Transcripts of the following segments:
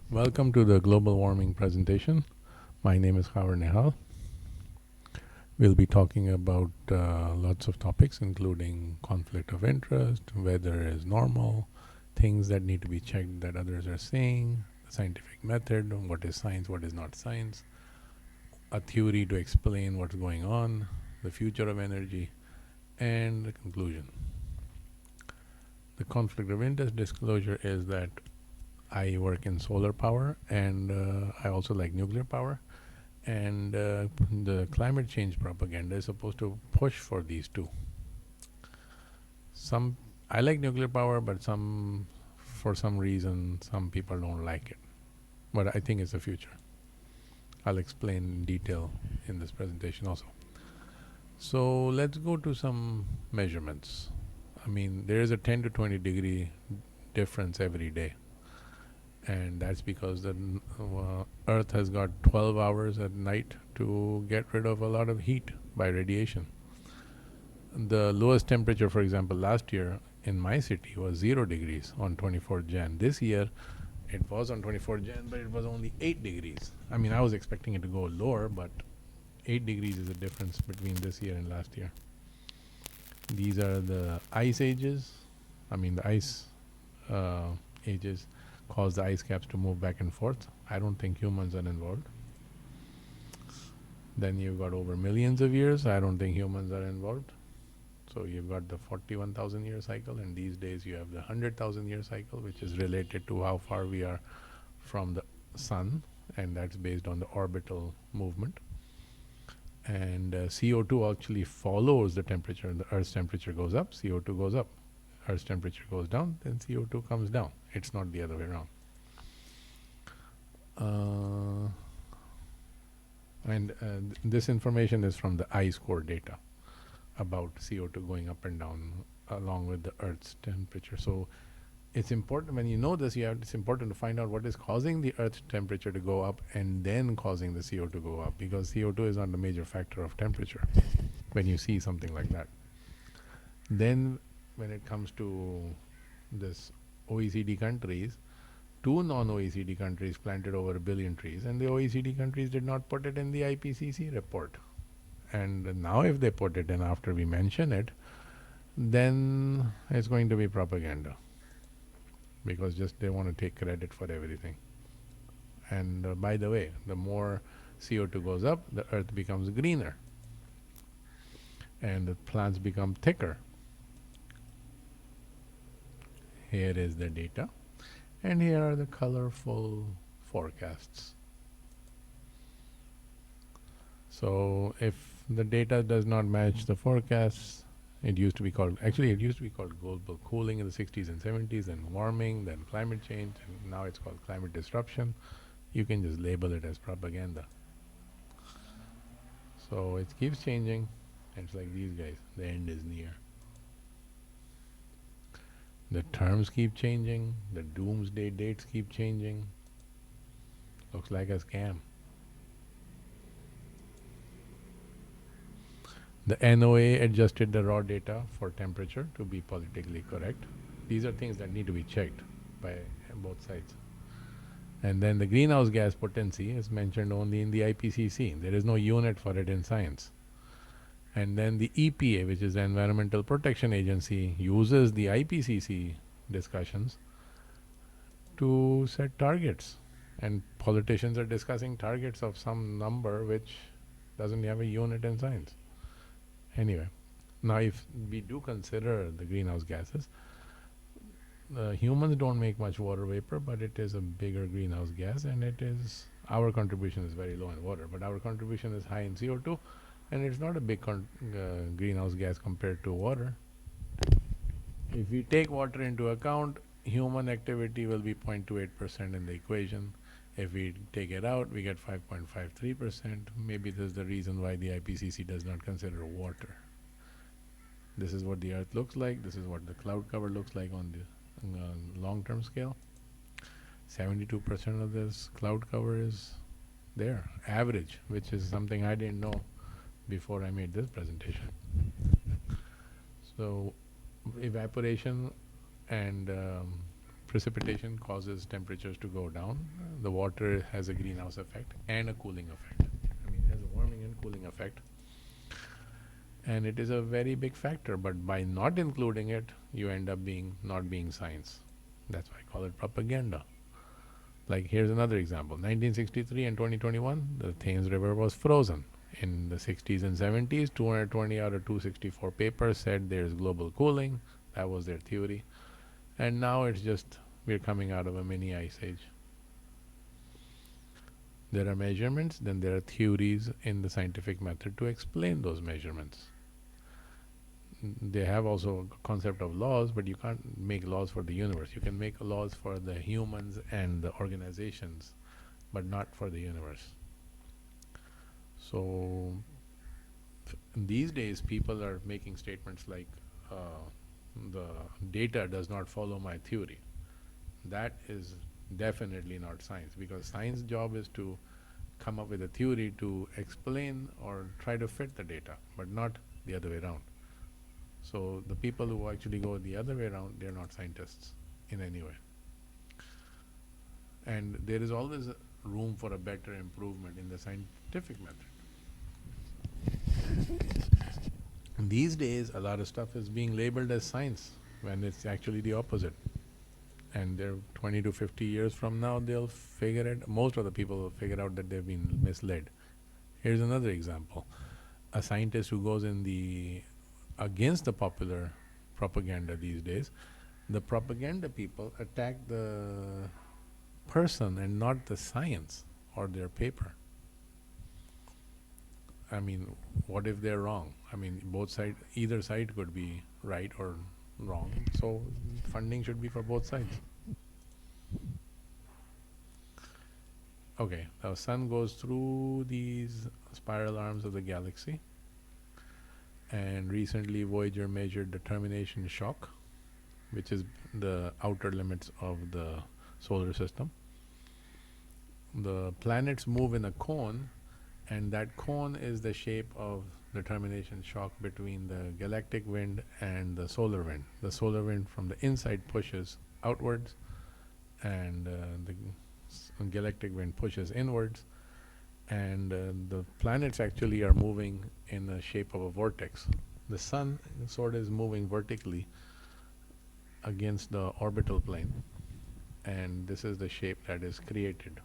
Welcome to the global warming presentation. My name is Howard Nehal. We'll be talking about lots of topics, including conflict of interest, whether is normal, things that need to be checked that others are saying, the scientific method, what is science, what is not science, a theory to explain what's going on, the future of energy, and the conclusion. The conflict of interest disclosure is that I work in solar power and I also like nuclear power. And the climate change propaganda is supposed to push for these two. I like nuclear power, but for some reason, some people don't like it. But I think it's the future. I'll explain in detail in this presentation also. So let's go to some measurements. I mean, there is a 10 to 20 degree difference every day. And that's because the Earth has got 12 hours at night to get rid of a lot of heat by radiation. The lowest temperature, for example, last year in my city was 0 degrees on 24th Jan. This year it was on 24th Jan, but it was only 8 degrees. I mean, I was expecting it to go lower, but 8 degrees is the difference between this year and last year. These are the ice ages. I mean, the ice ages cause the ice caps to move back and forth. I don't think humans are involved. Then you've got over millions of years. I don't think humans are involved. So you've got the 41,000 year cycle, and these days you have the 100,000 year cycle, which is related to how far we are from the sun, and that's based on the orbital movement. And CO2 actually follows the temperature. The Earth's temperature goes up, CO2 goes up. Earth's temperature goes down, then CO2 comes down. It's not the other way around. This information is from the ice core data about CO2 going up and down along with the Earth's temperature. So it's important, when you know this, it's important to find out what is causing the Earth's temperature to go up and then causing the CO2 to go up, because CO2 is not a major factor of temperature when you see something like that. Then when it comes to this OECD countries, 2 non-OECD countries planted over 1 billion trees, and the OECD countries did not put it in the IPCC report. And now if they put it in after we mention it, then it's going to be propaganda, because just they want to take credit for everything. And by the way, the more CO2 goes up, the Earth becomes greener and the plants become thicker. Here is the data, and here are the colorful forecasts. So if the data does not match the forecasts, it used to be called global cooling in the 60s and 70s, then warming, then climate change, and now it's called climate disruption. You can just label it as propaganda. So it keeps changing, and it's like these guys, the end is near. The terms keep changing, the doomsday dates keep changing. Looks like a scam. The NOAA adjusted the raw data for temperature to be politically correct. These are things that need to be checked by both sides. And then the greenhouse gas potency is mentioned only in the IPCC. There is no unit for it in science. And then the EPA, which is the Environmental Protection Agency, uses the IPCC discussions to set targets. And politicians are discussing targets of some number which doesn't have a unit in science. Anyway, now if we do consider the greenhouse gases, humans don't make much water vapor, but it is a bigger greenhouse gas, and our contribution is very low in water, but our contribution is high in CO2, and it's not a big greenhouse gas compared to water. If we take water into account, human activity will be 0.28% in the equation. If we take it out, we get 5.53%. Maybe this is the reason why the IPCC does not consider water. This is what the Earth looks like. This is what the cloud cover looks like on the long-term scale. 72% of this cloud cover is there, average, which is something I didn't know before I made this presentation. So evaporation and precipitation causes temperatures to go down. The water has a greenhouse effect and a cooling effect. I mean, it has a warming and cooling effect. And it is a very big factor, but by not including it, you end up not being science. That's why I call it propaganda. Like, here's another example. 1963 and 2021, the Thames River was frozen. In the 60s and 70s, 220 out of 264 papers said there's global cooling. That was their theory. And now it's just, we're coming out of a mini ice age. There are measurements, then there are theories in the scientific method to explain those measurements. They have also a concept of laws, but you can't make laws for the universe. You can make laws for the humans and the organizations, but not for the universe. So these days people are making statements like the data does not follow my theory. That is definitely not science, because science job is to come up with a theory to explain or try to fit the data, but not the other way around. So the people who actually go the other way around, they're not scientists in any way. And there is always room for a better improvement in the scientific method. These days, a lot of stuff is being labeled as science when it's actually the opposite. And they're 20 to 50 years from now, they'll figure it. Most of the people will figure out that they've been misled. Here's another example. A scientist who goes against the popular propaganda these days, the propaganda people attack the person and not the science or their paper. I mean, what if they're wrong? I mean, either side could be right or wrong. So funding should be for both sides. Okay, the sun goes through these spiral arms of the galaxy. And recently Voyager measured the termination shock, which is the outer limits of the solar system. The planets move in a cone, and that cone is the shape of the termination shock between the galactic wind and the solar wind. The solar wind from the inside pushes outwards, and the galactic wind pushes inwards. And the planets actually are moving in the shape of a vortex. The sun sort of is moving vertically against the orbital plane, and this is the shape that is created.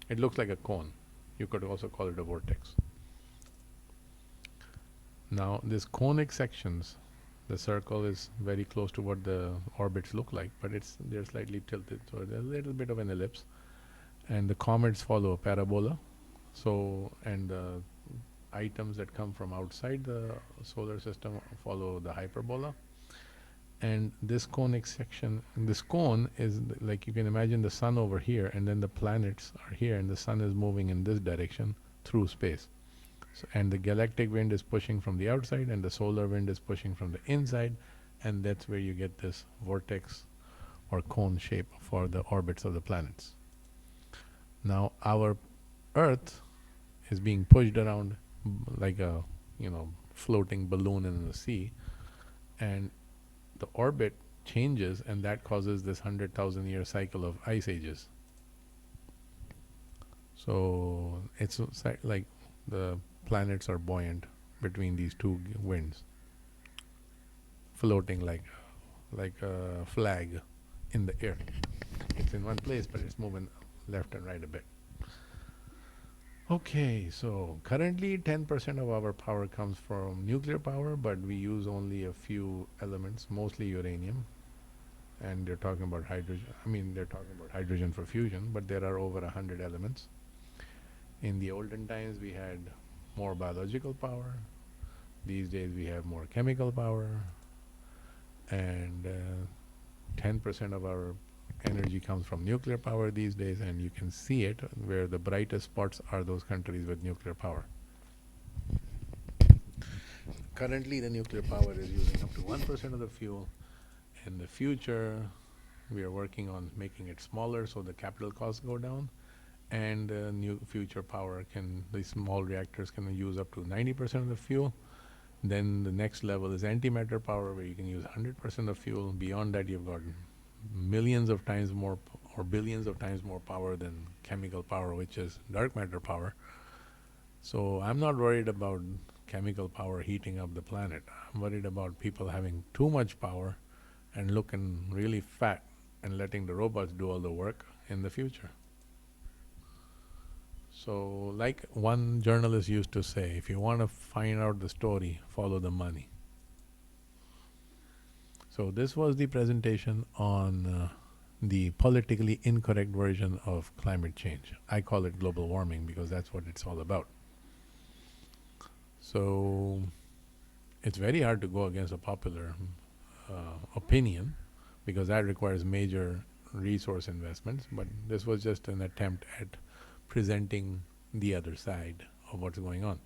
It looks like a cone. You could also call it a vortex. Now, these conic sections, the circle is very close to what the orbits look like, but they're slightly tilted, so there's a little bit of an ellipse. And the comets follow a parabola. So, and the items that come from outside the solar system follow the hyperbola. And this conic section, this cone is like, you can imagine the sun over here, and then the planets are here, and the sun is moving in this direction through space. So, and the galactic wind is pushing from the outside, and the solar wind is pushing from the inside, and that's where you get this vortex or cone shape for the orbits of the planets. Now, our Earth is being pushed around like a floating balloon in the sea, and the orbit changes, and that causes this 100,000-year cycle of ice ages. So it's like the planets are buoyant between these two winds, floating like a flag in the air. It's in one place, but it's moving left and right a bit. Okay, so currently 10% of our power comes from nuclear power, but we use only a few elements, mostly uranium. And they're talking about hydrogen. I mean, they're talking about hydrogen for fusion, but there are over 100 elements. In the olden times, we had more biological power. These days, we have more chemical power. And 10% of our energy comes from nuclear power these days, and you can see it where the brightest spots are those countries with nuclear power. Currently, the nuclear power is using up to 1% of the fuel. In the future, we are working on making it smaller so the capital costs go down, and new future power these small reactors can use up to 90% of the fuel. Then the next level is antimatter power, where you can use 100% of fuel. Beyond that, you've got millions of times more or billions of times more power than chemical power, which is dark matter power. So I'm not worried about chemical power heating up the planet. I'm worried about people having too much power and looking really fat and letting the robots do all the work in the future. So, like one journalist used to say, if you want to find out the story, follow the money. So, this was the presentation on the politically incorrect version of climate change. I call it global warming because that's what it's all about. So, it's very hard to go against a popular opinion because that requires major resource investments, but this was just an attempt at presenting the other side of what's going on.